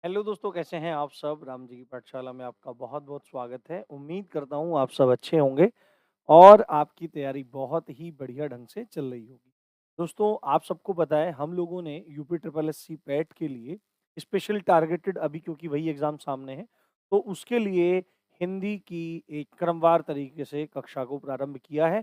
Hello दोस्तों, कैसे हैं आप सब? राम जी की पाठशाला में आपका बहुत-बहुत स्वागत है। उम्मीद करता हूँ आप सब अच्छे होंगे और आपकी तैयारी बहुत ही बढ़िया ढंग से चल रही होगी। दोस्तों, आप सबको पता है हम लोगों ने यूपी ट्रिपल एससी पैट के लिए स्पेशल टारगेटेड अभी क्योंकि वही एग्ज़ाम सामने है, तो उसके लिए हिंदी की एक क्रमवार तरीके से कक्षा को प्रारंभ किया है।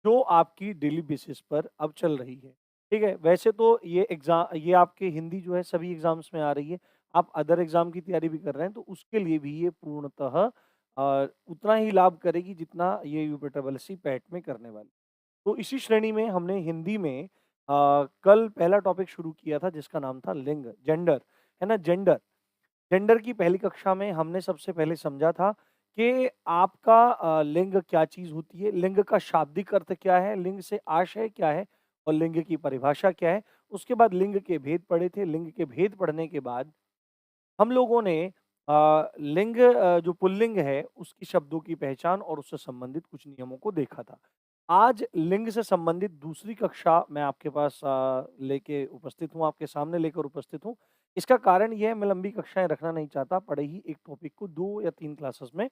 जो आपकी डेली बेसिस पर अब चल रही है, ठीक है? वैसे तो ये आपके हिंदी जो है सभी एग्ज़ाम्स में आ रही है। आप अदर एग्ज़ाम की तैयारी भी कर रहे हैं तो उसके लिए भी ये पूर्णतः उतना ही लाभ करेगी जितना ये यूपीट्रिपल पैट में करने वाली। तो इसी श्रेणी में हमने हिंदी में कल पहला टॉपिक शुरू किया था जिसका नाम था लिंग, जेंडर, है ना? जेंडर। जेंडर की पहली कक्षा में हमने सबसे पहले समझा था कि आपका लिंग क्या चीज़ होती है, लिंग का शाब्दिक अर्थ क्या है, लिंग से आशय क्या है और लिंग की परिभाषा क्या है। उसके बाद लिंग के भेद पढ़े थे, लिंग के भेद पढ़ने के बाद हम लोगों ने लिंग जो पुल्लिंग है उसकी शब्दों की पहचान और उससे संबंधित कुछ नियमों को देखा था। आज लिंग से संबंधित दूसरी कक्षा मैं आपके पास लेके उपस्थित हूँ, आपके सामने लेकर उपस्थित हूँ। इसका कारण ये है मैं लंबी कक्षाएँ रखना नहीं चाहता, पड़े ही एक टॉपिक को 2 या 3 क्लासेस में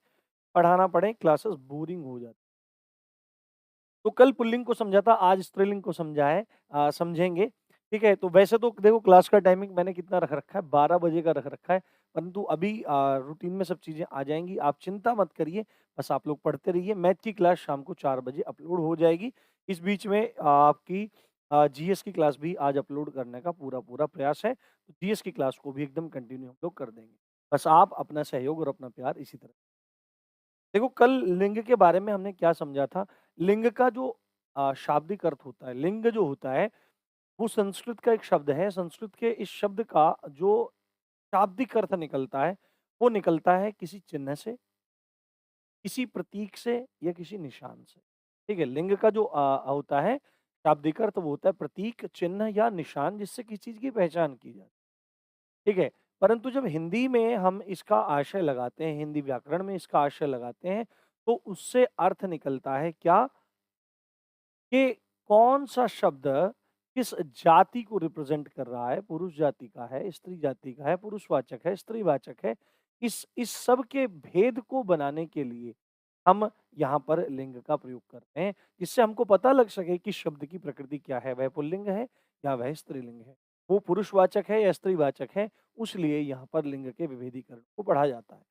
पढ़ाना पड़े, क्लासेस बोरिंग हो जाती। तो कल पुल्लिंग को समझा था, आज स्त्रीलिंग को समझेंगे, ठीक है? तो वैसे तो देखो क्लास का टाइमिंग मैंने कितना रख रखा है, 12 बजे का रख रखा है, परंतु अभी रूटीन में सब चीज़ें आ जाएँगी, आप चिंता मत करिए, बस आप लोग पढ़ते रहिए। मैथ की क्लास शाम को 4 बजे अपलोड हो जाएगी। इस बीच में आपकी जीएस की क्लास भी आज अपलोड करने का पूरा-पूरा प्रयास है। तो जीएस की क्लास को भी एकदम कंटिन्यू हम लोग कर देंगे। बस आप अपना सहयोग और अपना प्यार इसी तरह देखो कल लिंग के बारे में हमने क्या समझा था, लिंग का जो शाब्दिक अर्थ होता है, लिंग जो होता है, वो संस्कृत का एक शब्द है। संस्कृत के इस शब्द का जो शाब्दिक अर्थ निकलता है, वो निकलता है किसी चिन्ह से, किसी प्रतीक से या किसी निशान से। ठीक है? लिंग का जो होता है शाब्दिक अर्थ वो होता है प्रतीक, चिन्ह या निशान जिससे किसी चीज़ की पहचान की जाए। ठीक है? परंतु जब हिंदी में हम इसका आशय लगाते हैं, हिंदी व्याकरण में इसका आशय लगाते हैं, तो उससे अर्थ निकलता है क्या कि कौन-सा शब्द किस जाति को रिप्रेज़ेंट कर रहा है, पुरुष जाति का है, स्त्री जाति का है, पुरुषवाचक है, स्त्रीवाचक है। इस सब के भेद को बनाने के लिए हम यहाँ पर लिंग का प्रयोग करते हैं, जिससे हमको पता लग सके कि शब्द की प्रकृति क्या है, वह पुल्लिंग है या वह स्त्रीलिंग है। वो पुरुषवाचक है या स्त्रीवाचक है, उसलिए यहाँ पर लिंग के विभेदीकरण को पढ़ा जाता है।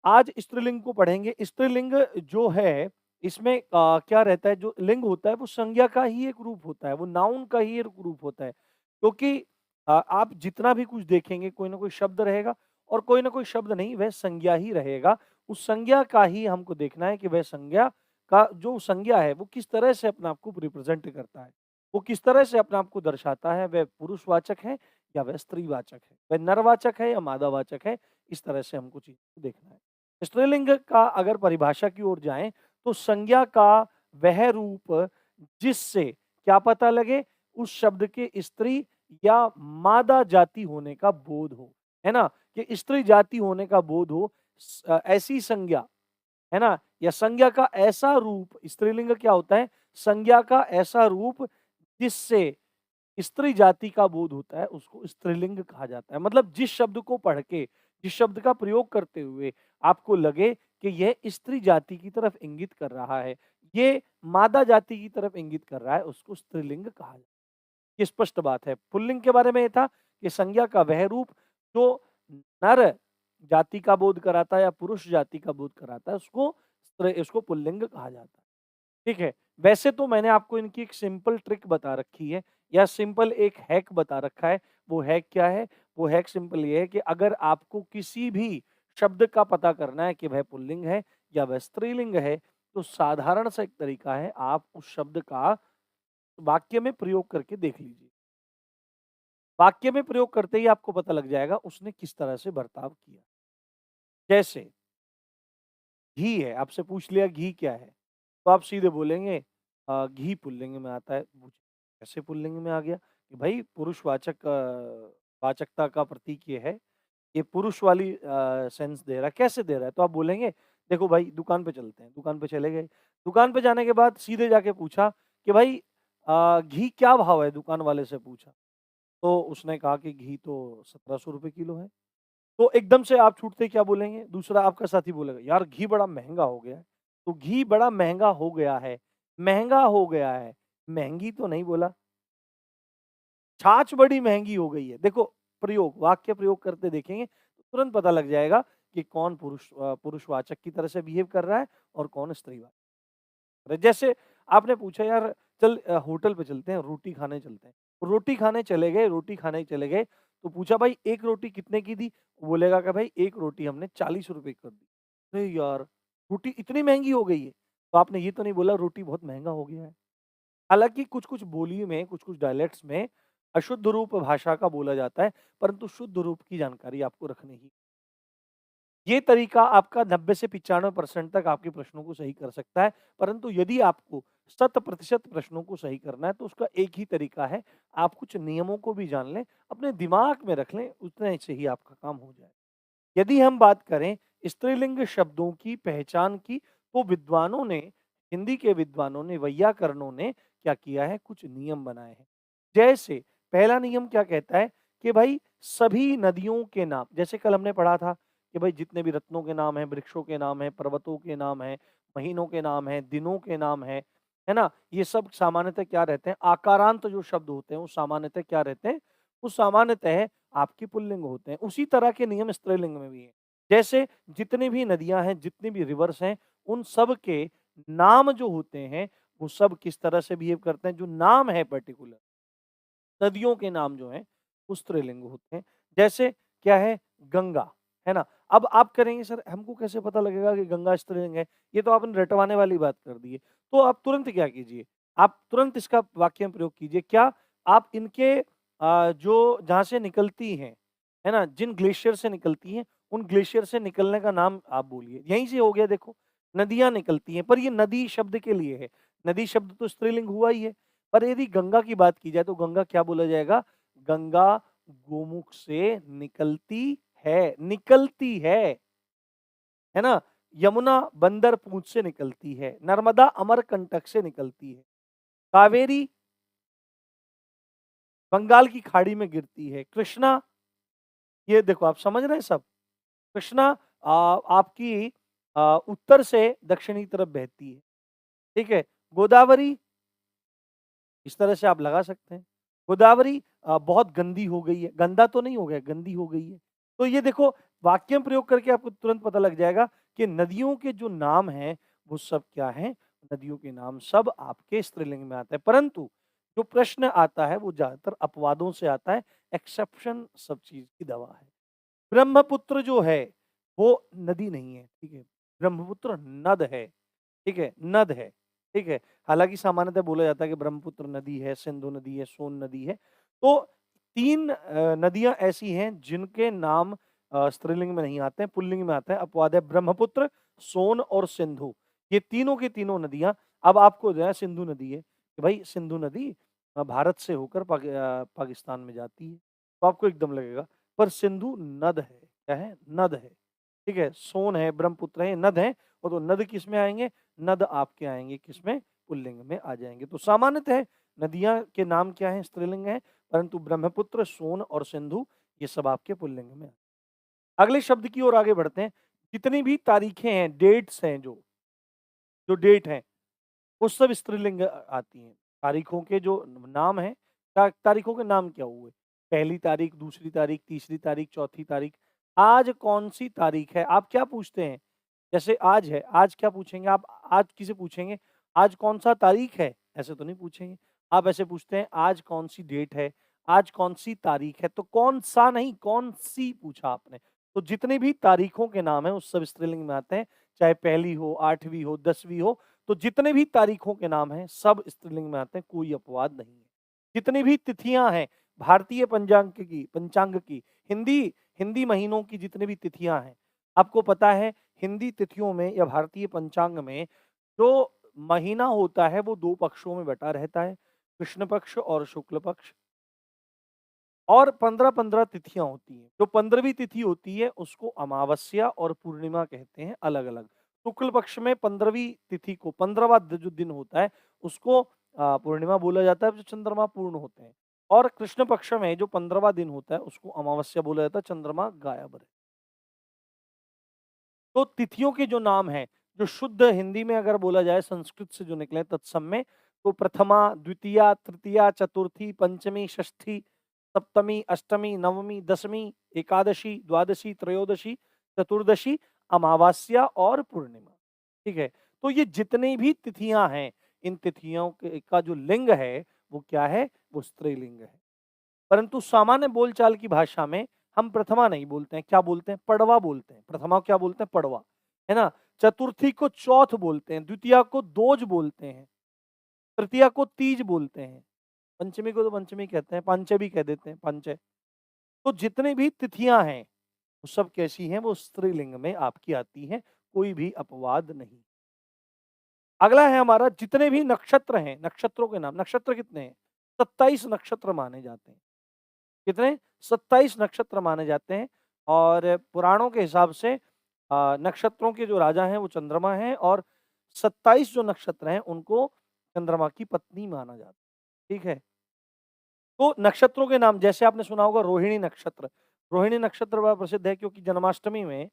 आज स्त्रीलिंग को पढ़ेंगे। स्त्रीलिंग जो है, इसमें क्या रहता है जो लिंग होता है वो संज्ञा का ही एक रूप होता है, वो नाउन का ही एक रूप होता है। क्योंकि आप जितना भी कुछ देखेंगे कोई ना कोई शब्द रहेगा और कोई ना कोई शब्द नहीं वह संज्ञा ही रहेगा। उस संज्ञा का ही हमको देखना है कि वह संज्ञा का जो संज्ञा है वो किस तरह से अपने आप को रिप्रेज़ेंट करता है। वो किस तरह से अपने आप को दर्शाता है, वह पुरुषवाचक है या वह स्त्रीवाचक है, वह नरवाचक है या मादावाचक है, इस तरह से हमको चीज़ को देखना है। स्त्रीलिंग का अगर परिभाषा की ओर जाएँ, तो संज्ञा का वह रूप जिससे क्या पता लगे उस शब्द के स्त्री या मादा जाति होने का बोध हो, है ना? कि स्त्री जाति होने का बोध हो ऐसी संज्ञा, है ना? या संज्ञा का ऐसा रूप स्त्रीलिंग क्या होता है? संज्ञा का ऐसा रूप जिससे स्त्री जाति का बोध होता है, उसको स्त्रीलिंग कहा जाता है। मतलब जिस शब्द को पढ़ के, जिस शब्द का प्रयोग करते हुए आपको लगे कि यह स्त्री जाति की तरफ इंगित कर रहा है, ये मादा जाति की तरफ इंगित कर रहा है, उसको स्त्रीलिंग कहा जाता है। ये स्पष्ट बात है। पुल्लिंग के बारे में ये था कि संज्ञा का वह रूप जो नर जाति का बोध कराता है या पुरुष जाति का बोध कराता है, उसको पुल्लिंग कहा जाता है। ठीक है। वैसे तो मैंने आपको इनकी एक सिंपल ट्रिक बता रखी है या सिंपल एक हैक बता रखा है। वो हैक क्या है? वो हैक सिंपल ये है कि अगर आपको किसी भी शब्द का पता करना है कि वह पुल्लिंग है या वह स्त्रीलिंग है, तो साधारण सा एक तरीका है, आप उस शब्द का वाक्य में प्रयोग करके देख लीजिए। वाक्य में प्रयोग करते ही आपको पता लग जाएगा उसने किस तरह से बर्ताव किया। जैसे घी है, आपसे पूछ लिया घी क्या है? तो आप सीधे बोलेंगे घी पुल्लिंग में आता है। पूछे कैसे पुल्लिंग में आ गया? कि भाई पुरुषवाचक वाचकता का प्रतीक ये है, ये पुरुष वाली सेंस दे रहा है। कैसे दे रहा है? तो आप बोलेंगे देखो भाई दुकान पे चलते हैं। दुकान पे चले गए। दुकान पे जाने के बाद सीधे जाके पूछा कि भाई घी क्या भाव है? दुकान वाले से पूछा। तो उसने कहा कि घी तो ₹1700 किलो है। तो एकदम से आप छूटते क्या बोलेंगे? दूसरा आपका साथी बोलेगा, "यार घी बड़ा महँगा हो गया है।" तो घी बड़ा महँगा हो गया है, महँगा हो गया है, महँगी तो नहीं बोला। छाछ बड़ी महँगी हो गई है। देखो प्रयोग, वाक्य प्रयोग करते देखेंगे तो तुरंत पता लग जाएगा कि कौन पुरुषवाचक की तरह से बिहेव कर रहा है और कौन स्त्रीवाचक। जैसे आपने पूछा यार चल होटल पे चलते हैं, रोटी खाने चलते हैं। रोटी खाने चले गए, तो पूछा भाई 1 रोटी कितने की दी? वो बोलेगा कि भाई 1 रोटी हमने ₹40 कर दी। अरे यार! रोटी इतनी महँगी हो गई है। तो आपने ये तो नहीं बोला रोटी बहुत महँगा हो गया है। हालाँकि कुछ-कुछ बोली में, कुछ-कुछ डायलेक्ट्स में अशुद्ध रूप भाषा का बोला जाता है, परंतु शुद्ध रूप की जानकारी आपको रखनी ही। ये तरीका आपका 90 से 95% तक आपके प्रश्नों को सही कर सकता है, परंतु यदि आपको शत प्रतिशत प्रश्नों को सही करना है, तो उसका एक ही तरीका है, आप कुछ नियमों को भी जान लें, अपने दिमाग में रख लें, उतने से ही आपका काम हो जाए। यदि हम बात करें स्त्रीलिंग शब्दों की पहचान की, तो विद्वानों ने, हिंदी के विद्वानों ने, वैयाकरणों ने क्या किया है, कुछ नियम बनाए हैं। जैसे पहला नियम क्या कहता है कि भाई सभी नदियों के नाम, जैसे कल हमने पढ़ा था कि भाई जितने भी रत्नों के नाम हैं, वृक्षों के नाम हैं, पर्वतों के नाम हैं, महीनों के नाम हैं, दिनों के नाम हैं, है ना? ये सब सामान्यतः क्या रहते हैं, आकारांत जो शब्द होते हैं, वो सामान्यतः क्या रहते हैं, वो सामान्यतः आपके पुल्लिंग होते हैं। उसी तरह के नियम स्त्रीलिंग में भी हैं। जैसे जितनी भी नदियाँ हैं, जितनी भी रिवर्स हैं, उन सब के नाम जो होते हैं, वो सब किस तरह से बिहेव करते हैं, जो नाम है पर्टिकुलर, नदियों के नाम जो हैं, वो स्त्रीलिंग होते हैं। जैसे क्या है, गंगा, है ना? अब आप करेंगे सर हमको कैसे पता लगेगा कि गंगा स्त्रीलिंग है? ये तो आपने रटवाने वाली बात कर दी है। तो आप तुरंत क्या कीजिए, आप तुरंत इसका वाक्य में प्रयोग कीजिए। क्या आप इनके जो जहाँ से निकलती हैं, है ना? जिन ग्लेशियर से निकलती हैं, उन ग्लेशियर से निकलने का नाम आप बोलिए। यहीं से हो गया देखो, नदियाँ निकलती हैं, पर ये नदी शब्द के लिए है। नदी शब्द तो स्त्रीलिंग हुआ ही है। पर यदि गंगा की बात की जाए तो गंगा क्या बोला जाएगा? गंगा गोमुख से है ना? यमुना बंदर पूंछ से निकलती है, नर्मदा अमरकंटक से निकलती है, कावेरी बंगाल की खाड़ी में गिरती है, कृष्णा ये देखो आप समझ रहे हैं सब? कृष्णा आपकी उत्तर से दक्षिणी तरफ बहती है, ठीक है? गोदावरी इस तरह से आप लगा सकते हैं। गोदावरी बहुत गंदी हो गई है, गंदा तो नहीं हो गया, गंदी हो गई है। तो ये देखो वाक्य में प्रयोग करके आपको तुरंत पता लग जाएगा कि नदियों के जो नाम हैं, वो सब क्या हैं? नदियों के नाम सब आपके स्त्रीलिंग में आता है। परंतु जो प्रश्न आता है वो ज़्यादातर अपवादों से आता है, एक्सेप्शन सब चीज़ की दवा है। ब्रह्मपुत्र जो है, वो नदी नहीं है, ठीक है? ब्रह्मपुत्र नद है। ठीक है? नद है, ठीक है? हालाँकि सामान्यतः बोला जाता है कि ब्रह्मपुत्र नदी है, सिंधु नदी है, सोन नदी है। तो 3 नदियाँ ऐसी हैं जिनके नाम स्त्रीलिंग में नहीं आते हैं, पुल्लिंग में आते हैं। अपवाद है ब्रह्मपुत्र, सोन और सिंधु। ये तीनों की तीनों नदियाँ अब आपको जो है सिंधु नदी है, कि भाई सिंधु नदी भारत से होकर पाकिस्तान में जाती है। तो आपको एकदम लगेगा, पर सिंधु नद है। क्या है? नद है। ठीक है? सोन है, ब्रह्मपुत्र है, नद है और तो नद किसमें आएँगे? नद आपके आएँगे किसमें? पुल्लिंग में आ जाएँगे। तो सामान्यतः नदियाँ के नाम क्या हैं? स्त्रीलिंग हैं, परंतु ब्रह्मपुत्र, सोन और सिंधु ये सब आपके पुल्लिंग में हैं। अगले शब्द की ओर आगे बढ़ते हैं। जितनी भी तारीखें हैं, डेट्स हैं जो डेट हैं, वो सब स्त्रीलिंग आती हैं। तारीखों के जो नाम हैं, तारीखों के नाम क्या हुए? पहली तारीख, दूसरी तारीख, तीसरी तारीख, चौथी तारीख। आज कौन-सी तारीख है? आप क्या पूछते हैं? जैसे आज है, आज क्या पूछेंगे आप? आज किसे पूछेंगे? आज कौन-सा तारीख है? ऐसे तो नहीं पूछेंगे। आप ऐसे पूछते हैं आज कौन-सी डेट है? आज कौन-सी तारीख है? तो कौन-सा नहीं, कौन-सी पूछा आपने। तो जितनी भी तारीखों के नाम हैं, वो सब स्त्रीलिंग में आते हैं, चाहे पहली हो, 8वीं हो, 10वीं हो। तो जितने भी तारीखों के नाम हैं, सब स्त्रीलिंग में आते हैं, कोई अपवाद नहीं है। जितनी भी तिथियाँ हैं, भारतीय पंचांग की, हिंदी हिंदी महीनों की जितनी भी तिथियाँ हैं, आपको पता है हिंदी तिथियों में या भारतीय पंचांग में जो महीना होता है वो 2 पक्षों में बँटा रहता है, कृष्ण पक्ष और शुक्ल पक्ष और 15-15 तिथियाँ होती हैं। जो 15वीं तिथि होती है उसको अमावस्या और पूर्णिमा कहते हैं अलग-अलग। शुक्ल पक्ष में 15वीं तिथि को 15वाँ जो दिन होता है उसको पूर्णिमा बोला जाता है जब चंद्रमा पूर्ण होते हैं और कृष्ण पक्ष में जो 15वाँ दिन होता है उसको अमावस्या बोला जाता है, चंद्रमा गायब रहता है। तो तिथियों के जो नाम हैं, जो शुद्ध हिंदी में अगर बोला जाए संस्कृत से जो निकले तत्सम में, तो प्रथमा, द्वितीया, तृतीया, चतुर्थी, पंचमी, षष्ठी, सप्तमी, अष्टमी, नवमी, दशमी, एकादशी, द्वादशी, त्रयोदशी, चतुर्दशी, अमावास्या और पूर्णिमा। ठीक है? तो ये जितनी भी तिथियां हैं, इन तिथियों के का जो लिंग है वो क्या है? वो स्त्रीलिंग है। परंतु सामान्य बोलचाल की भाषा में हम प्रथमा नहीं बोलते हैं, क्या बोलते हैं? पड़वा बोलते हैं। प्रथमा को क्या बोलते हैं? पड़वा, है ना? चतुर्थी को चौथ बोलते हैं, द्वितीया को दोज बोलते हैं, तृतीया को तीज बोलते हैं, पंचमी को तो पंचमी कहते हैं, पांचे भी कह देते हैं, पांचे। तो जितनी भी तिथियां हैं वो सब कैसी हैं? वो स्त्रीलिंग में आपकी आती हैं, कोई भी अपवाद नहीं। अगला है हमारा, जितने भी नक्षत्र हैं, नक्षत्रों के नाम। नक्षत्र कितने हैं? 27 नक्षत्र माने जाते हैं। कितने? 27 नक्षत्र माने जाते हैं। और पुराणों के हिसाब से नक्षत्रों के जो राजा हैं वो चंद्रमा हैं, और 27 जो नक्षत्र हैं उनको चंद्रमा की पत्नी माना जाता है। ठीक है? तो नक्षत्रों के नाम, जैसे आपने सुना होगा रोहिणी नक्षत्र। रोहिणी नक्षत्र बड़ा प्रसिद्ध है क्योंकि जन्माष्टमी में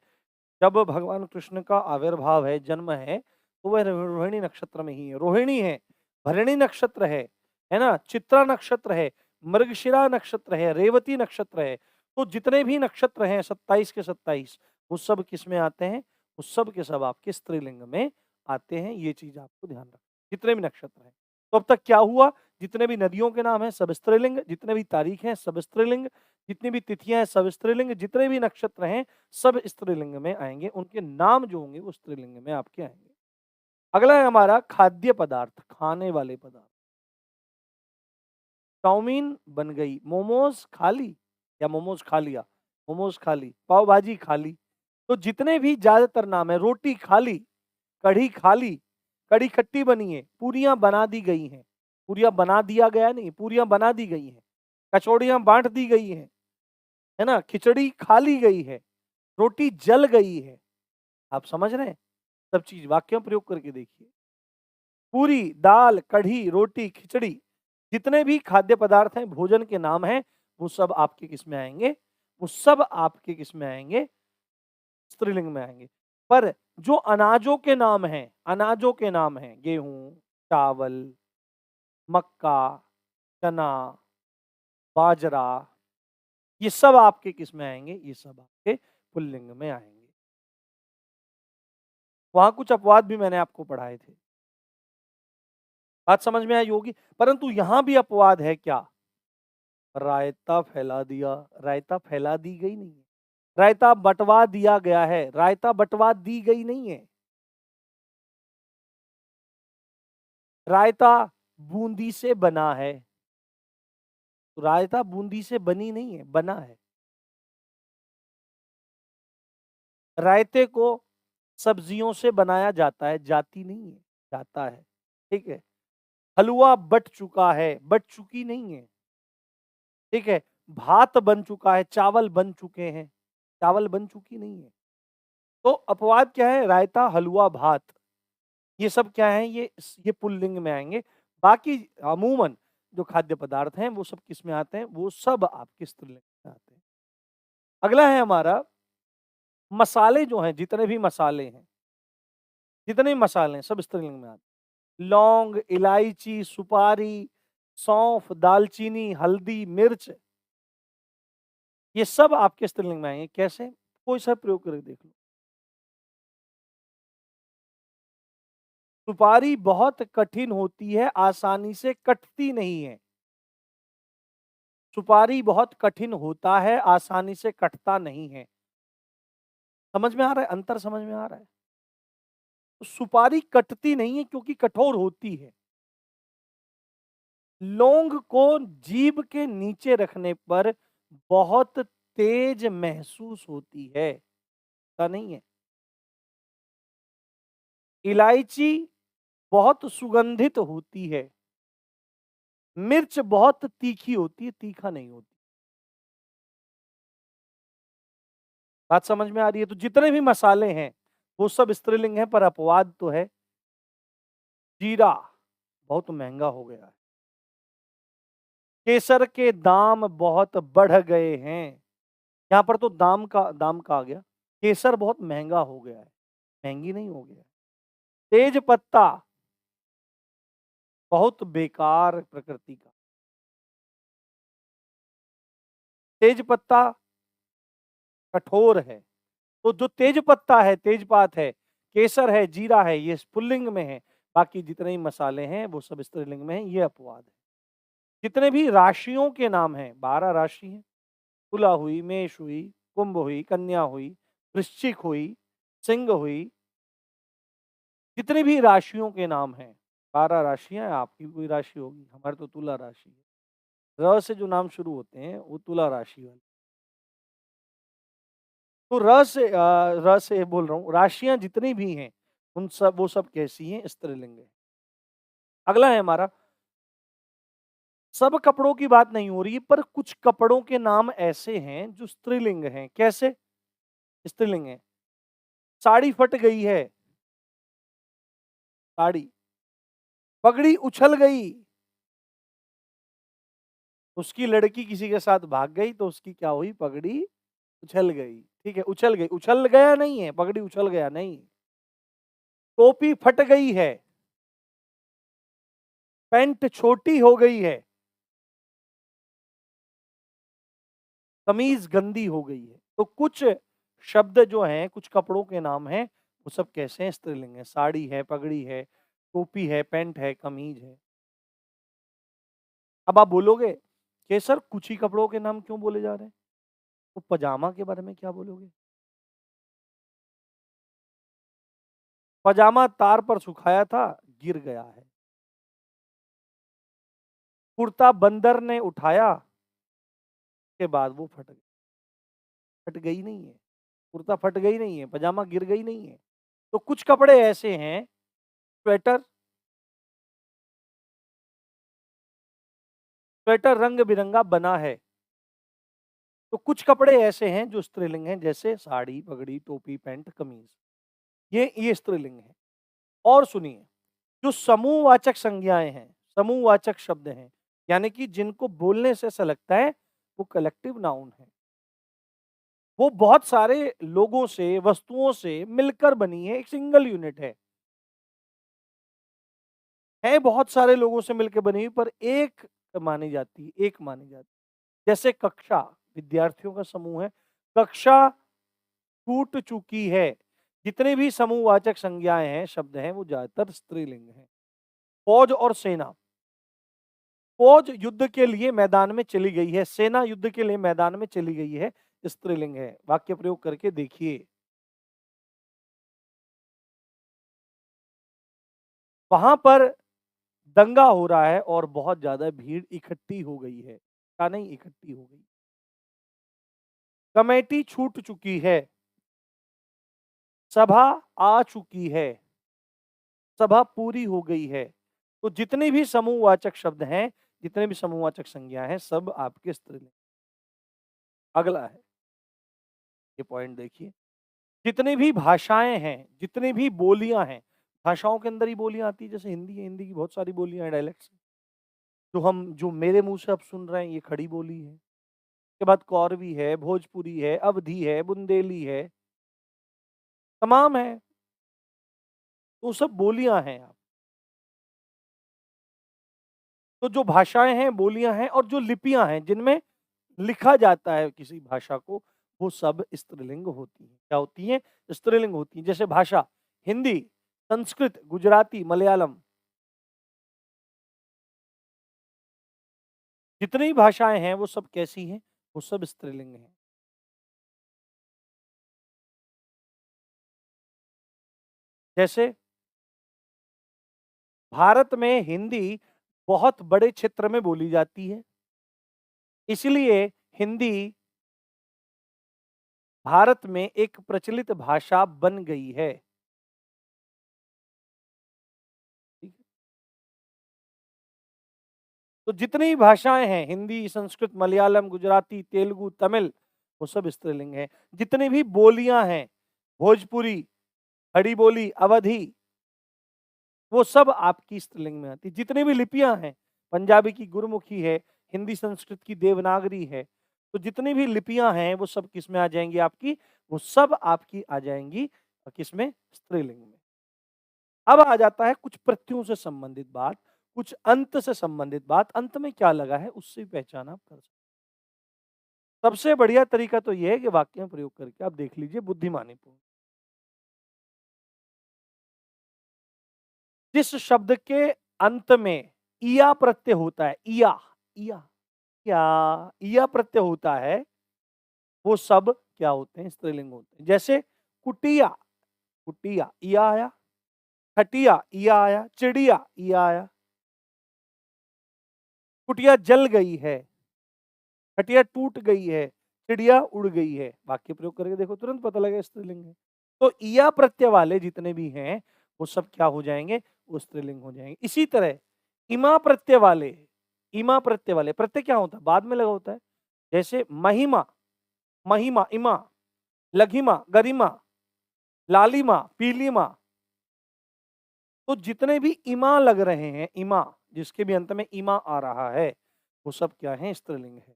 जब भगवान कृष्ण का आविर्भाव है, जन्म है, तो वह रोहिणी नक्षत्र में ही है। रोहिणी है, भरणी नक्षत्र है ना? चित्रा नक्षत्र है, मृगशिरा नक्षत्र है, रेवती नक्षत्र है। तो जितने भी नक्षत्र हैं 27 के 27, वो सब किस में आते हैं? वो सब के सब आपके स्त्रीलिंग में आते हैं। ये चीज आपको ध्यान रखना, जितने भी नक्षत्र हैं। तो अब तक क्या हुआ? जितने भी नदियों के नाम हैं सब स्त्रीलिंग, जितने भी तारीख हैं सब स्त्रीलिंग, जितनी भी तिथियां हैं सब स्त्रीलिंग, जितने भी नक्षत्र हैं सब स्त्रीलिंग में आएंगे। उनके नाम जो होंगे वो स्त्रीलिंग में आपके आएंगे। अगला है हमारा खाद्य पदार्थ, खाने वाले पदार्थ। चाउमीन बन गई, मोमोज खा ली या मोमोज खा लिया, मोमोज खा ली, पाव भाजी खा ली। तो जितने भी ज्यादातर नाम है, रोटी खा ली, कढ़ी खा ली, कढ़ी खट्टी बनी है, पूरियां बना दी गई हैं, पूरियां बना दिया गया नहीं, पूरियां बना दी गई हैं, कचौड़ियां बांट दी गई हैं, है ना? खिचड़ी खा ली गई है, रोटी जल गई है। आप समझ रहे हैं? सब चीज वाक्य में प्रयोग करके देखिए। पूरी, दाल, कढ़ी, रोटी, खिचड़ी, जितने भी खाद्य पदार्थ हैं, भोजन के नाम हैं, वो सब आपके किस में आएंगे? वो सब आपके किस में आएंगे? स्त्रीलिंग में आएंगे। पर जो अनाजों के नाम हैं, अनाजों के नाम हैं, गेहूं, चावल, मक्का, चना, बाजरा, ये सब आपके किस में आएंगे? ये सब आपके पुल्लिंग में आएंगे। वहां कुछ अपवाद भी मैंने आपको पढ़ाए थे, बात समझ में आई होगी। परंतु यहां भी अपवाद है क्या? रायता फैला दिया, रायता फैला दी गई नहीं है, रायता बंटवा दिया गया है, रायता बंटवा दी गई नहीं है। रायता बूंदी से बना है, तो रायता बूंदी से बनी नहीं है, बना है। रायते को सब्जियों से बनाया जाता है, जाती नहीं है, जाता है। ठीक है? हलवा बट चुका है, बट चुकी नहीं है। ठीक है? भात बन चुका है, चावल बन चुके हैं, चावल बन चुकी नहीं है। तो अपवाद क्या है? रायता, हलवा, भात, ये सब क्या है? ये पुल्लिंग में आएंगे। बाकी अमूमन जो खाद्य पदार्थ हैं वो सब किस में आते हैं? वो सब आपके स्त्रीलिंग में आते हैं। अगला है हमारा मसाले, जो हैं जितने भी मसाले हैं, जितने भी मसाले हैं सब स्त्रीलिंग में आते हैं। लौंग, इलायची, सुपारी, सौंफ, दालचीनी, हल्दी, मिर्च, ये सब आपके स्त्रीलिंग में आएंगे। कैसे? कोई सा प्रयोग करके देख लो। सुपारी बहुत कठिन होती है, आसानी से कटती नहीं है। सुपारी बहुत कठिन होता है, आसानी से कटता नहीं है। समझ में आ रहा है? अंतर समझ में आ रहा है? तो सुपारी कटती नहीं है क्योंकि कठोर होती है। लौंग को जीभ के नीचे रखने पर बहुत तेज महसूस होती है, ऐसा नहीं है। इलायची बहुत सुगंधित होती है, मिर्च बहुत तीखी होती है, तीखा नहीं होती। बात समझ में आ रही है? तो जितने भी मसाले हैं वो सब स्त्रीलिंग है, पर अपवाद तो है। जीरा बहुत महंगा हो गया है, केसर के दाम बहुत बढ़ गए हैं। यहाँ पर तो दाम का आ गया, केसर बहुत महंगा हो गया है। महंगी नहीं हो गया। तेज पत्ता, बहुत बेकार प्रकृति का। तेज पत्ता कठोर है। तो जो तेज पत्ता है, तेजपात है, केसर है, जीरा है, ये पुल्लिंग में है। बाकी जितने भी मसाले हैं वो सब स्त्रीलिंग में है, ये अपवाद है। जितने भी राशियों के नाम हैं, 12 राशि हैं। तुला हुई, मेष हुई, कुंभ हुई, कन्या हुई, वृश्चिक हुई, सिंह हुई, जितनी भी राशियों के नाम हैं, 12 राशियां, आपकी कोई राशि होगी, हमारे तो तुला राशि है। र से जो नाम शुरू होते हैं वो तुला राशि वाले। तो र से बोल रहा हूँ, राशियां जितनी भी हैं उन सब, वो सब कैसी हैं? स्त्रीलिंग है। अगला है हमारा, सब कपड़ों की बात नहीं हो रही है, पर कुछ कपड़ों के नाम ऐसे हैं जो स्त्रीलिंग हैं। कैसे स्त्रीलिंग है? साड़ी फट गई है, साड़ी। पगड़ी उछल गई, उसकी लड़की किसी के साथ भाग गई तो उसकी क्या हुई? पगड़ी उछल गई। ठीक है, उछल गई, उछल गया नहीं है, पगड़ी उछल गया नहीं। टोपी फट गई है, पैंट छोटी हो गई है, कमीज गंदी हो गई है। तो कुछ शब्द जो हैं, कुछ कपड़ों के नाम हैं, वो सब कैसे हैं? स्त्रीलिंग है। साड़ी है, पगड़ी है, टोपी है, पैंट है, कमीज है। अब आप बोलोगे कि सर कुछ ही कपड़ों के नाम क्यों बोले जा रहे हैं? तो पजामा के बारे में क्या बोलोगे? पजामा तार पर सुखाया था, गिर गया है। कुर्ता बंदर ने उठाया के बाद वो फट गया। फट गई नहीं है, कुर्ता फट गई नहीं है, पजामा गिर गई नहीं है। तो कुछ कपड़े ऐसे हैं, स्वेटर, स्वेटर रंग बिरंगा बना है। तो कुछ कपड़े ऐसे हैं जो स्त्रीलिंग हैं, जैसे साड़ी, पगड़ी, टोपी, पैंट, कमीज, ये स्त्रीलिंग है। और सुनिए, जो समूहवाचक संज्ञाएं हैं, समूहवाचक शब्द हैं, यानी कि जिनको बोलने से ऐसा लगता है वो कलेक्टिव नाउन है, वो बहुत सारे लोगों से, वस्तुओं से मिलकर बनी है, एक सिंगल यूनिट है बहुत सारे लोगों से मिलकर बनी हुई, पर एक मानी जाती है, एक मानी जाती है। जैसे कक्षा, विद्यार्थियों का समूह है, कक्षा टूट चुकी है। जितने भी समूहवाचक संज्ञाएं हैं, शब्द हैं, वो ज्यादातर स्त्रीलिंग हैं। फौज और सेना, फौज युद्ध के लिए मैदान में चली गई है, सेना युद्ध के लिए मैदान में चली गई है, स्त्रीलिंग है। वाक्य प्रयोग करके देखिए। वहां पर दंगा हो रहा है और बहुत ज्यादा भीड़ इकट्ठी हो गई है, क्या नहीं, इकट्ठी हो गई। कमेटी छूट चुकी है, सभा आ चुकी है, सभा पूरी हो गई है। तो जितने भी समूहवाचक शब्द हैं, जितने भी समूहवाचक संज्ञा हैं, सब आपके स्त्रीलिंग। अगला है, ये पॉइंट देखिए, जितनी भी भाषाएं हैं, जितनी भी बोलियां हैं, भाषाओं के अंदर ही बोलियां आती है, जैसे हिंदी है, हिंदी की बहुत सारी बोलियां हैं, डायलेक्ट्स। जो मेरे मुंह से आप सुन रहे हैं, ये खड़ी बोली है। उसके बाद कौरवी है, भोजपुरी है, अवधी है, बुंदेली है, तमाम है। तो सब बोलियां हैं। आप तो जो भाषाएं हैं, बोलियां हैं, और जो लिपियां हैं जिनमें लिखा जाता है किसी भाषा को, वो सब स्त्रीलिंग होती हैं। क्या होती हैं? स्त्रीलिंग होती हैं। जैसे भाषा, हिंदी, संस्कृत, गुजराती, मलयालम, जितनी भाषाएं हैं वो सब कैसी हैं? वो सब स्त्रीलिंग हैं। जैसे भारत में हिंदी बहुत बड़े क्षेत्र में बोली जाती है, इसलिए हिंदी भारत में एक प्रचलित भाषा बन गई है। ठीक है? तो जितनी भाषाएं हैं, हिंदी, संस्कृत, मलयालम, गुजराती, तेलुगु, तमिल, वो सब स्त्रीलिंग है। जितनी भी बोलियां हैं, भोजपुरी, खड़ी बोली, अवधी, वो सब आपकी स्त्रीलिंग में आती है। जितनी भी लिपियां हैं, पंजाबी की गुरमुखी है, हिंदी संस्कृत की देवनागरी है, तो जितनी भी लिपियां हैं वो सब किस में आ जाएंगी? आपकी, वो सब आपकी आ जाएंगी किसमें? स्त्रीलिंग में। अब आ जाता है कुछ प्रत्ययों से संबंधित बात, कुछ अंत से संबंधित बात। अंत में क्या लगा है उससे भी पहचान आप कर सकते हैं। सबसे बढ़िया तरीका तो ये है कि वाक्य में प्रयोग करके आप देख लीजिए बुद्धिमानी पूर्ण। जिस शब्द के अंत में इया प्रत्यय होता है, इया, इया, इया प्रत्यय होता है, वो सब क्या होते हैं? स्त्रीलिंग होते हैं। जैसे कुटिया, कुटिया, इया आया। खटिया, इया आया। चिड़िया, इया आया। कुटिया जल गई है, खटिया टूट गई है, चिड़िया उड़ गई है। वाक्य प्रयोग करके देखो, तुरंत पता लगेगा स्त्रीलिंग है। तो इया प्रत्यय वाले जितने भी हैं वो सब क्या हो जाएंगे? वो स्त्रीलिंग हो जाएंगे। इसी तरह इमा प्रत्यय वाले, इमा प्रत्यय वाले, प्रत्यय क्या होता है? बाद में लगा होता है। जैसे महिमा, महिमा, इमा, लघिमा, गरिमा, लालिमा, पीलिमा। तो जितने भी इमा लग रहे हैं, इमा जिसके भी अंत में इमा आ रहा है, वो सब क्या है? स्त्रीलिंग है।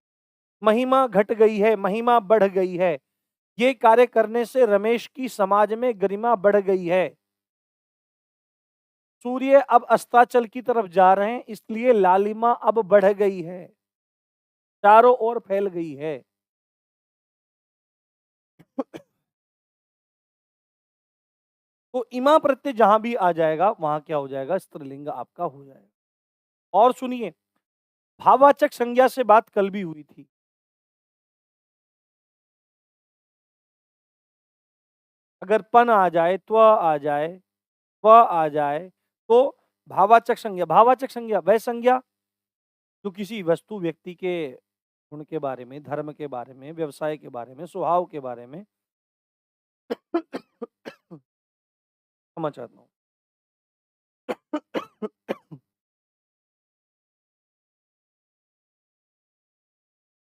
महिमा घट गई है, महिमा बढ़ गई है। ये कार्य करने से रमेश की समाज में गरिमा बढ़ गई है। सूर्य अब अस्ताचल की तरफ जा रहे हैं, इसलिए लालिमा अब बढ़ गई है, चारों ओर फैल गई है। तो इमा प्रत्यय जहां भी आ जाएगा वहां क्या हो जाएगा? स्त्रीलिंग आपका हो जाएगा। और सुनिए, भाववाचक संज्ञा से बात कल भी हुई थी। अगर पन आ जाए, त्व आ जाए, व आ जाए, तो भाववाचक संज्ञा, भाववाचक संज्ञा वह संज्ञा जो किसी वस्तु, व्यक्ति के गुण के बारे में, धर्म के बारे में, व्यवसाय के बारे में, स्वभाव के बारे में समझ चाहता हूँ।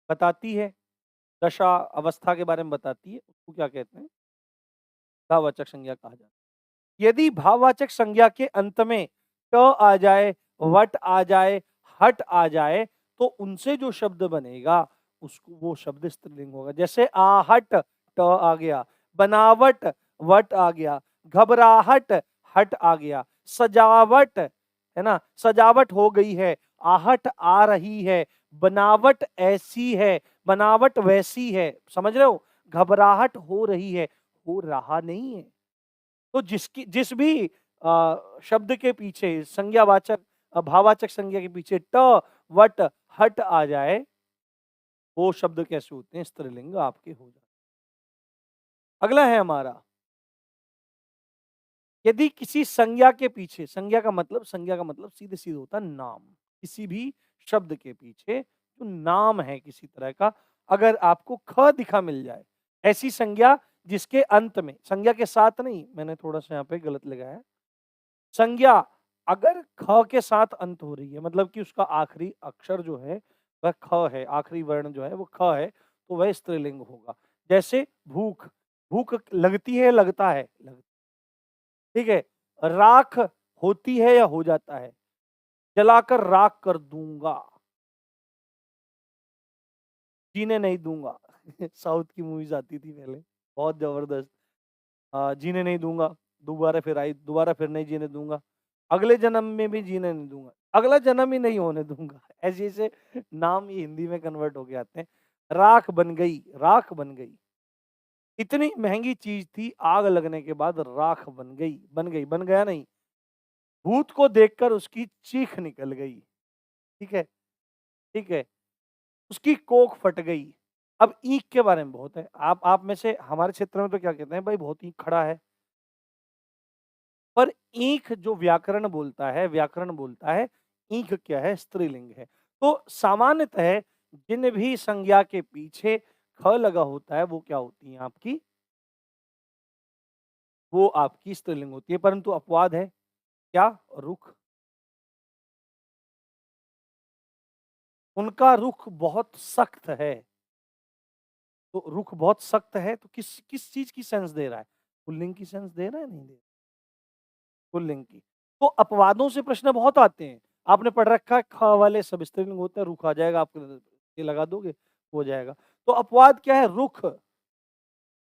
बताती है, दशा, अवस्था के बारे में बताती है, उसको क्या कहते हैं? भाववाचक संज्ञा कहा जाता है। यदि भाववाचक संज्ञा के अंत में ट आ जाए, वट आ जाए, हट आ जाए, तो उनसे जो शब्द बनेगा उसको, वो शब्द स्त्रीलिंग होगा। जैसे आहट, ट आ गया, बनावट, वट आ गया, घबराहट, हट आ गया, सजावट, है ना, सजावट हो गई है, आहट आ रही है, बनावट ऐसी है, बनावट वैसी है। समझ रहे हो? घबराहट हो रही है, हो रहा नहीं है। तो जिसकी, जिस भी शब्द के पीछे संज्ञावाचक, भाववाचक संज्ञा के पीछे ट, वट, हट आ जाए, वो शब्द कैसे होते हैं? स्त्रीलिंग आपके हो जाते हैं। अगला है हमारा, यदि किसी संज्ञा के पीछे, संज्ञा का मतलब, संज्ञा का मतलब सीधे सीधे होता है नाम। किसी भी शब्द के पीछे जो नाम है किसी तरह का, अगर आपको ख दिखा मिल जाए, ऐसी संज्ञा जिसके अंत में, संज्ञा के साथ नहीं, मैंने थोड़ा सा यहाँ पे गलत लगाया है। संज्ञा अगर ख के साथ अंत हो रही है, मतलब कि उसका आखिरी अक्षर जो है वह ख है, आखिरी वर्ण जो है वो ख है, तो वह स्त्रीलिंग होगा। जैसे भूख, भूख लगती है, लगता है, ठीक है। राख होती है या हो जाता है? जलाकर राख कर दूंगा, जीने नहीं दूंगा। साउथ की मूवीज आती थी पहले, बहुत जबरदस्त। जीने नहीं दूंगा, दोबारा फिर आई, दोबारा फिर नहीं जीने दूंगा, अगले जन्म में भी जीने नहीं दूंगा, अगला जन्म ही नहीं होने दूंगा। ऐसे ऐसे नाम ये हिंदी में कन्वर्ट होके आते हैं। राख बन गई, राख बन गई, इतनी महंगी चीज थी, आग लगने के बाद राख बन गई, बन गई, बन गया नहीं। भूत को देखकर उसकी चीख निकल गई, ठीक है, ठीक है, उसकी कोख फट गई। अब ईख के बारे में बहुत है, आप में से हमारे क्षेत्र में तो क्या कहते हैं भाई, बहुत ईख खड़ा है। पर ईख जो व्याकरण बोलता है, व्याकरण बोलता है ईख क्या है? स्त्रीलिंग है। तो सामान्यतः जिन भी संज्ञा के पीछे ख लगा होता है वो क्या होती है आपकी? वो आपकी स्त्रीलिंग होती है। परंतु अपवाद है, क्या? रुख, उनका रुख बहुत सख्त है। तो रुख बहुत सख्त है, तो किस किस चीज की सेंस दे रहा है? पुल्लिंग की सेंस दे रहा है, नहीं दे रहा? पुल्लिंग की। तो अपवादों से प्रश्न बहुत आते हैं। आपने पढ़ रखा है ख वाले सब स्त्रीलिंग होते हैं, रुख आ जाएगा, आप ये लगा दोगे, हो जाएगा। तो अपवाद क्या है? रुख,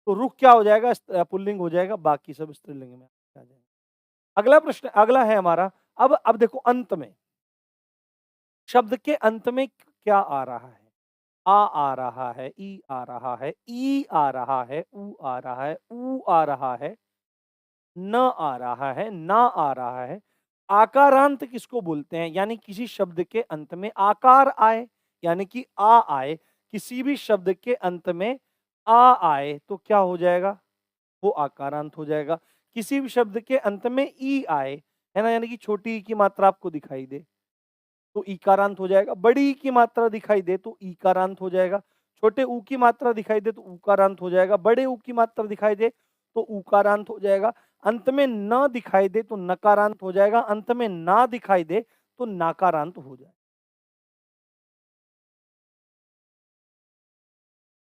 तो रुख क्या हो जाएगा? पुल्लिंग हो जाएगा, बाकी सब स्त्रीलिंग में आ जाएगा। अगला प्रश्न अगला है हमारा, अब देखो अंत में, शब्द के अंत में क्या आ रहा है? आ रहा है, ई आ रहा है, ई आ रहा है, ऊ आ रहा है, ऊ आ रहा है, न आ रहा है, ना आ रहा है। आकारांत किसको बोलते हैं? यानी किसी शब्द के अंत में आकार आए, यानी कि आ आए। किसी भी शब्द के अंत में आ आए तो क्या हो जाएगा? वो आकारांत हो जाएगा। किसी भी शब्द के अंत में ई आए, है ना, यानी कि छोटी ई की मात्रा आपको दिखाई दे तो ईकारांत हो जाएगा। बड़ी ई की मात्रा दिखाई दे तो ईकारांत हो जाएगा। छोटे ऊ की मात्रा दिखाई दे तो ऊकारांत हो जाएगा। बड़े ऊ की मात्रा दिखाई दे तो ऊकारांत हो जाएगा। अंत में न दिखाई दे तो नकारांत हो जाएगा। अंत में ना दिखाई दे तो नाकारांत हो जाएगा।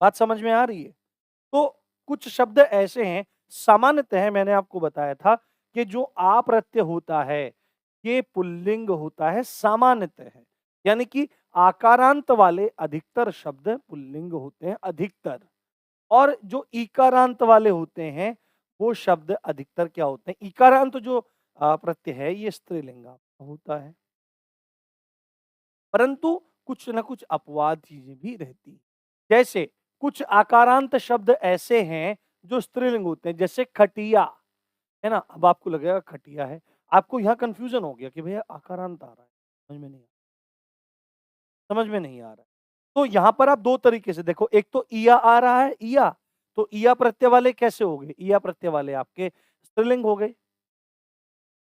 बात समझ में आ रही है? तो कुछ शब्द ऐसे हैं, सामान्यतः मैंने आपको बताया था कि जो आ प्रत्यय होता है, ये पुल्लिंग होता है सामान्यतः। यानी कि आकारांत वाले अधिकतर शब्द पुल्लिंग होते हैं अधिकतर, और जो इकारांत वाले होते हैं, वो शब्द अधिकतर क्या होते हैं? इकारांत जो प्रत्यय है ये स्त्रीलिंग होता है। परंतु कुछ न कुछ अपवाद चीजें भी रहती हैं। जैसे कुछ आकारांत शब्द ऐसे हैं जो स्त्रीलिंग होते हैं, जैसे खटिया, है ना? अब आपको लगेगा खटिया है, आपको यहाँ कन्फ्यूजन हो गया कि भैया आकारांत आ रहा है, समझ में नहीं आ रहा है। तो यहाँ पर आप 2 तरीके से देखो, एक तो इया आ रहा है, इया, तो इया प्रत्यय वाले कैसे हो गए? इया प्रत्यय वाले आपके स्त्रीलिंग हो गए,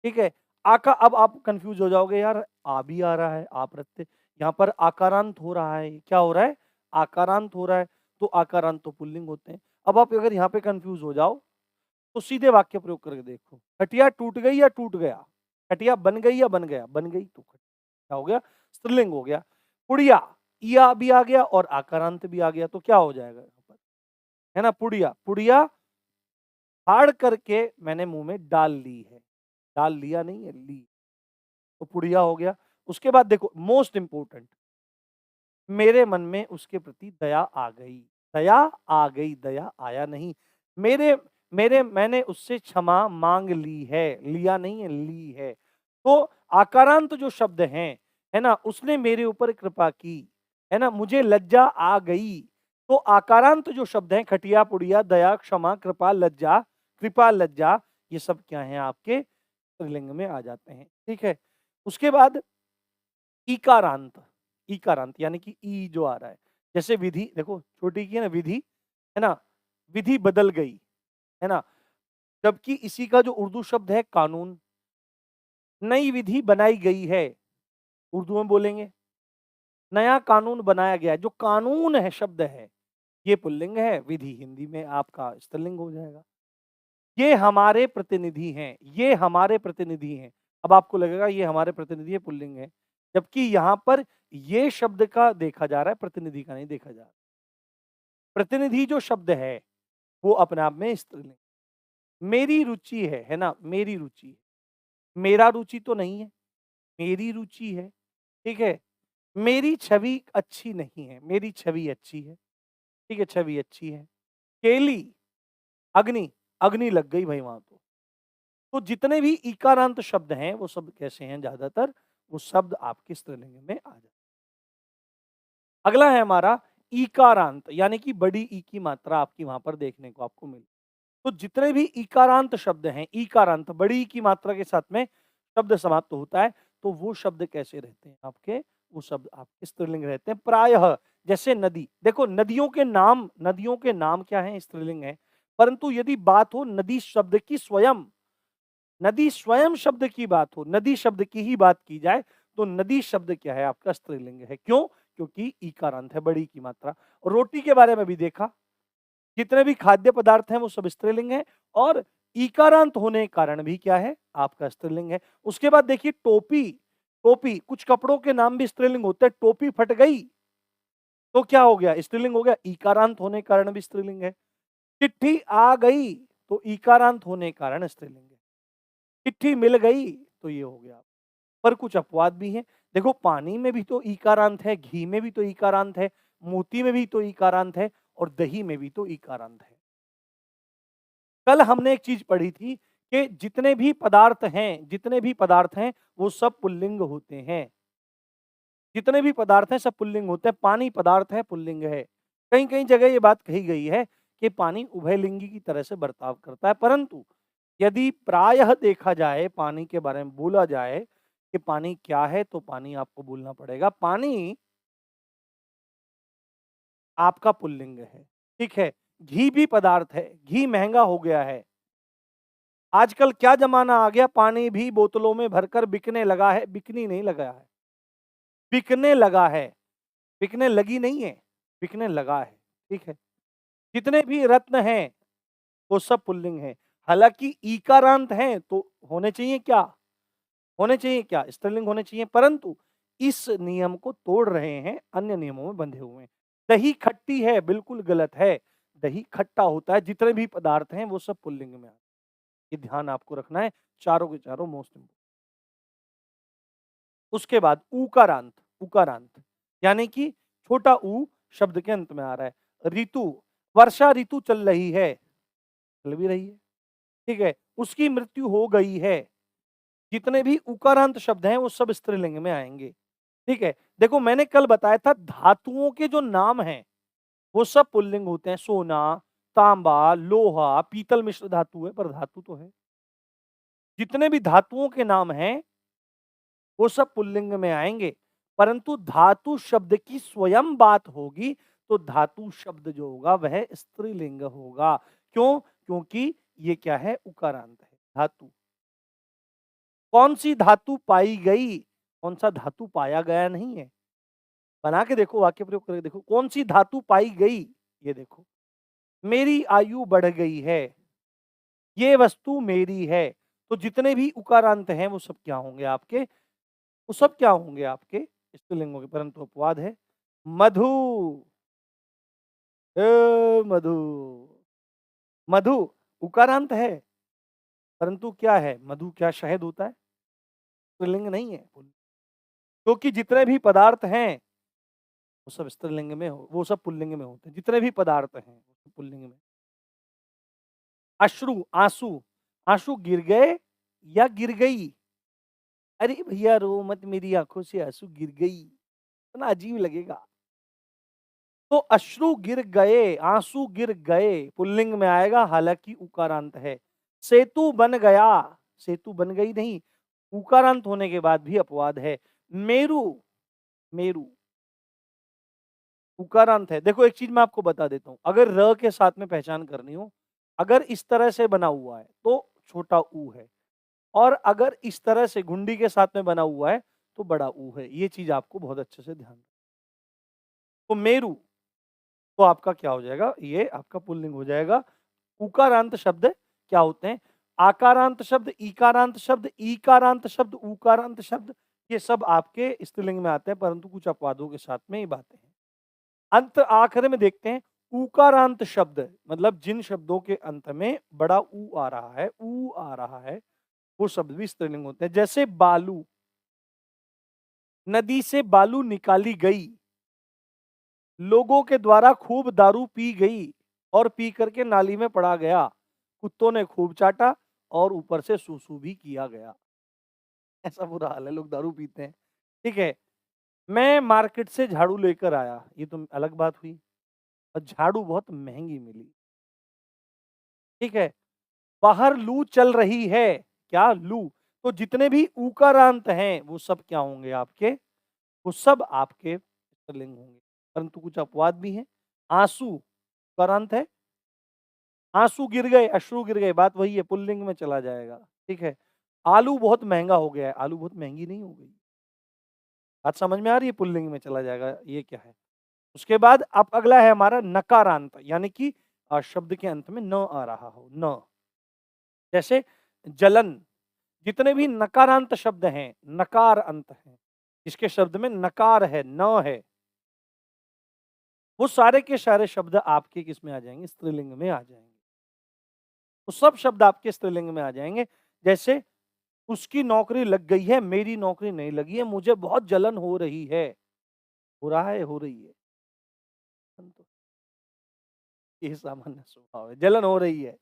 ठीक है? आ का अब आप कन्फ्यूज हो जाओगे, यार आ भी आ रहा है, आ प्रत्यय, यहाँ पर आकारांत हो रहा है, क्या हो रहा है? आकारांत हो रहा है, तो आकारांत तो पुल्लिंग होते हैं। अब आप अगर यहाँ पे कन्फ्यूज हो जाओ, तो सीधे वाक्य प्रयोग करके देखो, खटिया टूट गई या टूट गया? खटिया बन गई या बन गया? बन गई, तो क्या हो गया? स्त्रीलिंग हो गया। पुड़िया, इया भी आ गया और आकारांत भी आ गया, तो क्या हो जाएगा यहाँ पर? है ना, पुड़िया, पुड़िया फाड़ करके मैंने मुंह में डाल ली है, डाल लिया नहीं है, ली, तो पुड़िया हो गया। उसके बाद देखो मोस्ट इंपोर्टेंट, मेरे मन में उसके प्रति दया आ गई, दया आ गई, दया आया नहीं। मेरे मेरे मैंने उससे क्षमा मांग ली है, लिया नहीं है, ली है। तो आकारांत जो शब्द हैं, है ना, उसने मेरे ऊपर कृपा की, है ना, मुझे लज्जा आ गई। तो आकारांत जो शब्द हैं, खटिया, पुड़िया, दया, क्षमा, कृपा, लज्जा, ये सब क्या हैं? आपके स्त्रीलिंग में आ जाते हैं, ठीक है। उसके बाद इकारांत, इकारांत यानी कि ई जो आ रहा है, जैसे विधि, देखो छोटी की है ना विधि, है ना, विधि बदल गई, है ना, जबकि इसी का जो उर्दू शब्द है कानून, नई विधि बनाई गई है, उर्दू में बोलेंगे नया कानून बनाया गया है। जो कानून है शब्द है, ये पुल्लिंग है, विधि हिंदी में आपका स्त्रीलिंग हो जाएगा। ये हमारे प्रतिनिधि हैं, ये हमारे प्रतिनिधि हैं। अब आपको लगेगा ये हमारे प्रतिनिधि है, पुल्लिंग है, जबकि यहाँ पर ये शब्द का देखा जा रहा है, प्रतिनिधि का नहीं देखा जा रहा। प्रतिनिधि जो शब्द है, वो अपने आप में स्त्रीलिंग। मेरी रुचि है ना? मेरी रुचि है। मेरा रुचि तो नहीं है, मेरी रुचि है, ठीक है? मेरी छवि अच्छी नहीं है, मेरी छवि अच्छी है, ठीक है? छवि अच्छी है। केली, अग्नि, अग्नि लग गई भाई वहाँ तो जितने भी इकारांत शब्द हैं, वो सब कैसे हैं? ज़्यादातर वो शब्द आपके स्त्रीलिंग में आ जाते हैं। अगला है हमारा ईकारांत, यानी कि बड़ी ई की मात्रा आपकी वहां पर देखने को आपको मिले। तो जितने भी इकारांत शब्द हैं, इकारांत बड़ी ई की मात्रा के साथ में शब्द समाप्त होता है, तो वो शब्द कैसे रहते हैं आपके? वो शब्द आपके स्त्रीलिंग रहते हैं प्रायः। जैसे नदी, देखो नदियों के नाम क्या है? स्त्रीलिंग है। परंतु यदि बात हो नदी शब्द की स्वयं, नदी स्वयं शब्द की बात हो, नदी शब्द की ही बात की जाए, तो नदी शब्द क्या है? आपका स्त्रीलिंग है। क्यों? क्योंकि ईकारांत है, बड़ी की मात्रा। और रोटी के बारे में भी देखा, जितने भी खाद्य पदार्थ हैं वो सब स्त्रीलिंग है, और ईकारांत होने के कारण भी क्या है? आपका स्त्रीलिंग है। उसके बाद देखिए टोपी, टोपी, कुछ कपड़ों के नाम भी स्त्रीलिंग होते हैं। टोपी फट गई तो क्या हो गया? स्त्रीलिंग हो गया, ईकारांत होने के कारण भी स्त्रीलिंग है। चिट्ठी आ गई तो ईकारांत होने के कारण स्त्रीलिंग है। चिट्ठी मिल गई तो ये हो गया। पर कुछ अपवाद भी हैं। देखो पानी में भी तो ईकारांत है, घी में भी तो ईकारांत है, मोती में भी तो ईकारांत है, और दही में भी तो ईकारांत है। कल हमने एक चीज पढ़ी थी कि जितने भी पदार्थ हैं वो सब पुल्लिंग होते हैं। जितने भी पदार्थ हैं सब पुल्लिंग होते हैं। पानी पदार्थ है, पुल्लिंग है। कहीं-कहीं जगह ये बात कही गई है कि पानी उभयलिंगी की तरह से बर्ताव करता है, परंतु यदि प्रायः देखा जाए, पानी के बारे में बोला जाए कि पानी क्या है, तो पानी आपको बोलना पड़ेगा, पानी आपका पुल्लिंग है, ठीक है? घी भी पदार्थ है, घी महँगा हो गया है। आजकल क्या ज़माना आ गया, पानी भी बोतलों में भरकर बिकने लगा है, बिकनी नहीं लगा है, बिकने लगा है, बिकने लगी नहीं है, बिकने लगा है, ठीक है? जितने भी रत्न हैं, वो सब पुल्लिंग हैं। हालाँकि ईकारांत हैं, तो होने चाहिए क्या? होने चाहिए क्या? स्त्रीलिंग होने चाहिए, परंतु इस नियम को तोड़ रहे हैं, अन्य नियमों में बंधे हुए हैं। दही खट्टी है, बिल्कुल गलत है। दही खट्टा होता है, जितने भी पदार्थ हैं, वो सब पुल्लिंग में आते हैं। ये ध्यान आपको रखना है, चारों के चारों मोस्ट इम्पोर्टेंट। उसके बाद ऊकारांत, उकारांत यानी कि छोटा ऊ शब्द के अंत में आ रहा है। ऋतु, वर्षा ऋतु चल रही है, चल भी रही है, ठीक है? उसकी मृत्यु हो गई है। जितने भी उकारांत शब्द हैं वो सब स्त्रीलिंग में आएँगे, ठीक है? देखो मैंने कल बताया था धातुओं के जो नाम हैं, वो सब पुल्लिंग होते हैं। सोना, तांबा, लोहा, पीतल मिश्र धातु है, पर धातु तो है। जितने भी धातुओं के नाम हैं वो सब पुल्लिंग में आएँगे, परंतु धातु शब्द की स्वयं बात होगी, तो धातु शब्द जो होगा वह स्त्रीलिंग होगा। क्यों? क्योंकि ये क्या है? उकारांत है, धातु। कौन-सी धातु पाई गई? कौन-सा धातु पाया गया नहीं है? बना के देखो, वाक्य प्रयोग करके देखो, कौन-सी धातु पाई गई? ये देखो, मेरी आयु बढ़ गई है, ये वस्तु मेरी है। तो जितने भी उकारांत हैं वो सब क्या होंगे आपके? वो सब क्या होंगे आपके? स्त्रीलिंग होंगे, परंतु अपवाद है। मधु, मधु, मधु उकारांत है, परंतु क्या है? मधु क्या शहद होता है? स्त्रीलिंग नहीं है। क्योंकि जितने भी पदार्थ हैं वो सब स्त्रीलिंग में हो, वो सब पुल्लिंग में होते हैं। जितने भी पदार्थ हैं वो सब पुल्लिंग में। अश्रु, आंसू, आंसू गिर गए या गिर गई? अरे भैया रो मत, मेरी आंखों से आंसू गिर गई, इतना अजीब लगेगा। तो अश्रु गिर गए, आंसू गिर गए पुल्लिंग में आएगा, हालांकि उकारांत है। सेतु बन गया, सेतु बन गई नहीं, उकारांत होने के बाद भी अपवाद है। मेरू, मेरू उकारांत है। देखो एक चीज मैं आपको बता देता हूँ, अगर र के साथ में पहचान करनी हो, अगर इस तरह से बना हुआ है तो छोटा ऊ है, और अगर इस तरह से घुंडी के साथ में बना हुआ है तो बड़ा ऊ है। ये चीज आपको बहुत अच्छे से ध्यान। तो मेरू, तो आपका क्या हो जाएगा? ये आपका पुल्लिंग हो जाएगा। उकारांत शब्द क्या होते हैं? आकारांत शब्द, इकारांत शब्द, ईकारांत शब्द, उकारांत शब्द, ये सब आपके स्त्रीलिंग में आते हैं, परंतु कुछ अपवादों के साथ में ये बातें हैं। अंत आखिर में देखते हैं, उकारांत शब्द मतलब जिन शब्दों के अंत में बड़ा ऊ आ रहा है, ऊ आ रहा है, वो शब्द भी स्त्रीलिंग होते हैं। जैसे बालू, नदी से बालू निकाली गई, लोगों के द्वारा खूब दारू पी गई और पी करके नाली में पड़ा गया, कुत्तों ने खूब चाटा और ऊपर से सूसू भी किया गया। ऐसा बुरा हाल है, लोग दारू पीते हैं, ठीक है? मैं मार्केट से झाड़ू लेकर आया, ये तो अलग बात हुई, और झाड़ू बहुत महंगी मिली, ठीक है? बाहर लू चल रही है, क्या? लू। तो जितने भी उकारांत हैं वो सब क्या होंगे आपके? वो सब आपके स्त्रीलिंग होंगे, परंतु कुछ अपवाद भी हैं। आंसू उकारांत है, आंसू गिर गए, अश्रु गिर गए, बात वही है, पुल्लिंग में चला जाएगा, ठीक है? आलू बहुत महंगा हो गया है, आलू बहुत महंगी नहीं हो गई। बात समझ में आ रही है? पुल्लिंग में चला जाएगा, ये क्या है? उसके बाद अब अगला है हमारा नकारांत, यानी कि शब्द के अंत में न आ रहा हो, न। जैसे जलन, जितने भी नकारांत शब्द हैं, नकार अंत है, जिसके शब्द में नकार है, न है, वो सारे के सारे शब्द आपके किस में आ जाएंगे? स्त्रीलिंग में आ जाएंगे। तो सब शब्द आपके स्त्रीलिंग में आ जाएंगे। जैसे उसकी नौकरी लग गई है, मेरी नौकरी नहीं लगी है, मुझे बहुत जलन हो रही है। हो रहा है, हो रही है, ये सामान्य स्वभाव है, जलन हो रही है।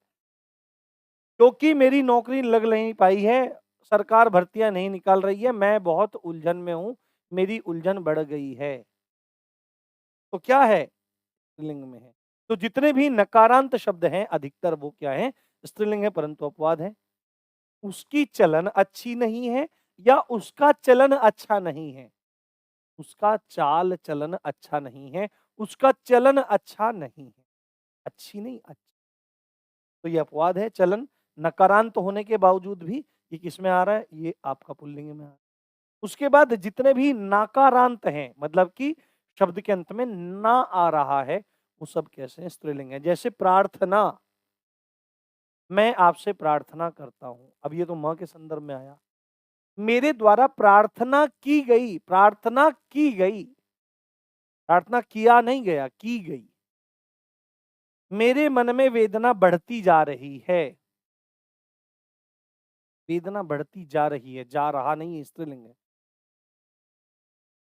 क्योंकि मेरी नौकरी लग नहीं पाई है, सरकार भर्तियाँ नहीं निकाल रही है, मैं बहुत उलझन में हूँ, मेरी उलझन बढ़ गई है। तो क्या है? स्त्रीलिंग में है। तो जितने भी नकारांत शब्द हैं अधिकतर वो क्या हैं? स्त्रीलिंग है परंतु अपवाद है। उसकी चलन अच्छी नहीं है या उसका चलन अच्छा नहीं है। उसका चाल चलन अच्छा नहीं है, उसका चलन अच्छा नहीं है। अच्छी नहीं, अच्छा। तो ये अपवाद है, चलन नकारांत होने के बावजूद भी ये किसमें आ रहा है? ये आपका पुल्लिंग में आ रहा है। उसके बाद जितने भी नाकारांत हैं, मतलब कि शब्द के अंत में ना आ रहा है, वो सब कैसे हैं? स्त्रीलिंग है। जैसे प्रार्थना, मैं आपसे प्रार्थना करता हूं। अब ये तो मां के संदर्भ में आया। मेरे द्वारा प्रार्थना की गई, प्रार्थना की गई, प्रार्थना किया नहीं गया, की गई। मेरे मन में वेदना बढ़ती जा रही है। वेदना बढ़ती जा रही है, जा रहा नहीं है, स्त्रीलिंग है।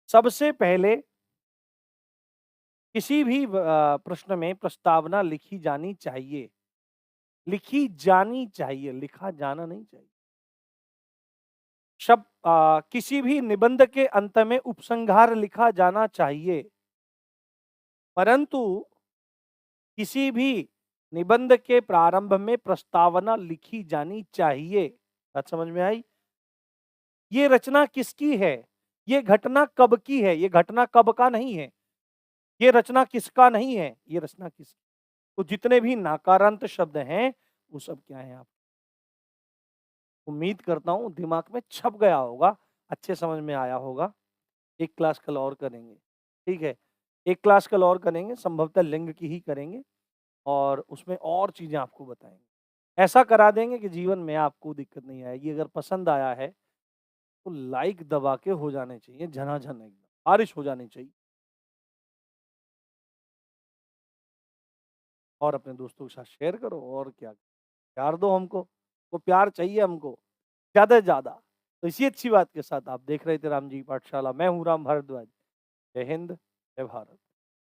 सबसे पहले किसी भी प्रश्न में प्रस्तावना लिखी जानी चाहिए। लिखी जानी चाहिए, लिखा जाना नहीं चाहिए। किसी भी निबंध के अंत में उपसंहार लिखा जाना चाहिए। परंतु किसी भी निबंध के प्रारंभ में प्रस्तावना लिखी जानी चाहिए। बात समझ में आई? ये रचना किसकी है? ये घटना कब की है? ये घटना कब का नहीं है। ये रचना किसका नहीं है, ये रचना किस। तो जितने भी नकारांत शब्द हैं वो सब क्या है? आप उम्मीद करता हूं दिमाग में छप गया होगा, अच्छे समझ में आया होगा। एक क्लास कल और करेंगे, ठीक है? एक क्लास कल और करेंगे, संभवतः लिंग की ही करेंगे और उसमें और चीजें आपको बताएंगे। ऐसा करा देंगे कि जीवन में आपको दिक्कत नहीं आएगी। अगर पसंद आया है तो लाइक दबा के हो जाने चाहिए, झनाझन एकदम बारिश हो जानी चाहिए। और अपने दोस्तों के साथ शेयर करो और क्या, प्यार दो हमको, तो प्यार चाहिए हमको ज़्यादा से ज़्यादा। तो इसी अच्छी बात के साथ आप देख रहे थे राम जी की पाठशाला। मैं हूँ राम भारद्वाज। जय हिंद, जय भारत।